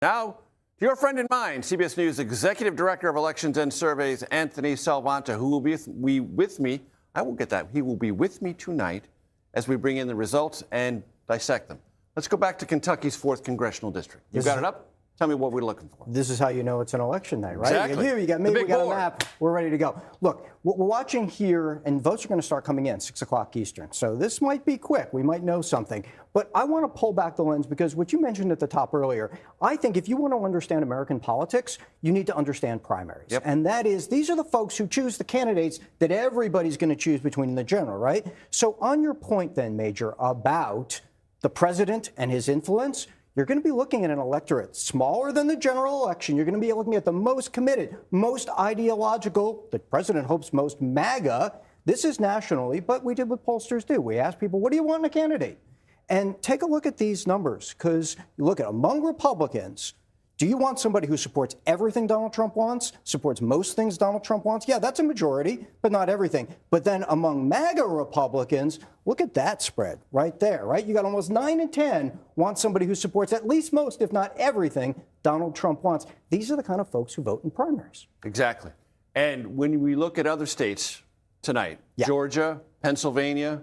Now, to your friend and mine, CBS News Executive Director of Elections and Surveys, Anthony Salvanto, who will be with me. I will get that. He will be with me tonight as we bring in the results and dissect them. Let's go back to Kentucky's 4th Congressional District. You got it up? Tell me what we're looking for. This is how you know it's an election night, right? Exactly. You got me, we got a map, we're ready to go. Look, what we're watching here, and votes are going to start coming in 6 o'clock Eastern. So this might be quick. We might know something. But I want to pull back the lens because what you mentioned at the top earlier, I think if you want to understand American politics, you need to understand primaries. Yep. And that is, these are the folks who choose the candidates that everybody's going to choose between the general, right? So on your point then, Major, about the president and his influence, you're going to be looking at an electorate smaller than the general election. You're going to be looking at the most committed, most ideological, the president hopes most MAGA. This is nationally, but we did what pollsters do. We asked people, what do you want in a candidate? And take a look at these numbers, because you look at among Republicans, do you want somebody who supports everything Donald Trump wants, supports most things Donald Trump wants? Yeah, that's a majority, but not everything. But then among MAGA Republicans, look at that spread right there, right? You got almost 9 in 10 want somebody who supports at least most, if not everything, Donald Trump wants. These are the kind of folks who vote in primaries. Exactly. And when we look at other states tonight, Georgia, Pennsylvania,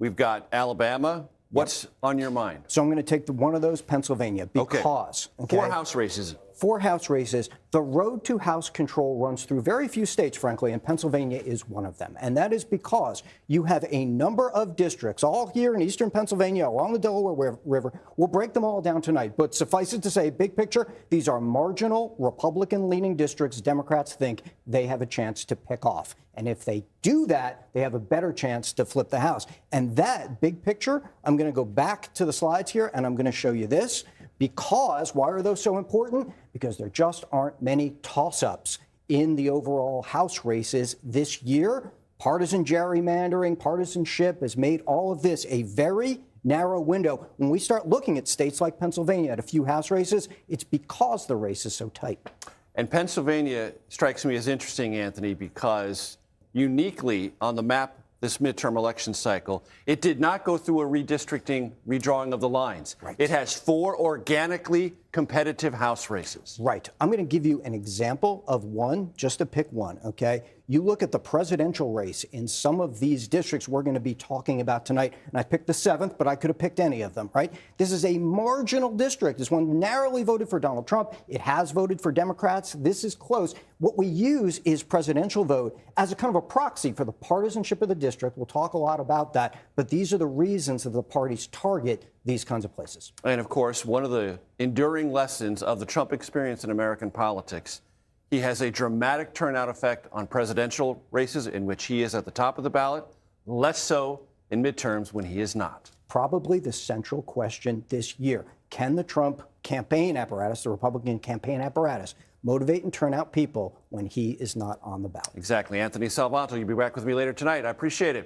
we've got Alabama. What's on your mind? So I'm going to take one of those, Pennsylvania, because... Okay. 4 House races. 4 House races. The road to House control runs through very few states, frankly, and Pennsylvania is one of them. And that is because you have a number of districts, all here in eastern Pennsylvania, along the Delaware River. We'll break them all down tonight. But suffice it to say, big picture, these are marginal, Republican-leaning districts Democrats think they have a chance to pick off. And if they do that, they have a better chance to flip the House. And that big picture, I'm going to go back to the slides here, and I'm going to show you this. Because, why are those so important? Because there just aren't many toss-ups in the overall House races this year. Partisan gerrymandering, partisanship has made all of this a very narrow window. When we start looking at states like Pennsylvania at a few House races, it's because the race is so tight. And Pennsylvania strikes me as interesting, Anthony, because uniquely on the map this midterm election cycle, it did not go through a redistricting, redrawing of the lines. Right. It has 4 organically competitive House races. Right. I'm going to give you an example of one, just to pick one, okay? You look at the presidential race in some of these districts we're going to be talking about tonight, and I picked the 7th, but I could have picked any of them, right? This is a marginal district. This one narrowly voted for Donald Trump. It has voted for Democrats. This is close. What we use is presidential vote as a kind of a proxy for the partisanship of the district. We'll talk a lot about that, but these are the reasons that the parties target these kinds of places. And of course, one of the enduring lessons of the Trump experience in American politics, he has a dramatic turnout effect on presidential races in which he is at the top of the ballot, less so in midterms when he is not. Probably the central question this year. Can the Trump campaign apparatus, the Republican campaign apparatus, motivate and turn out people when he is not on the ballot? Exactly. Anthony Salvanto, you'll be back with me later tonight. I appreciate it.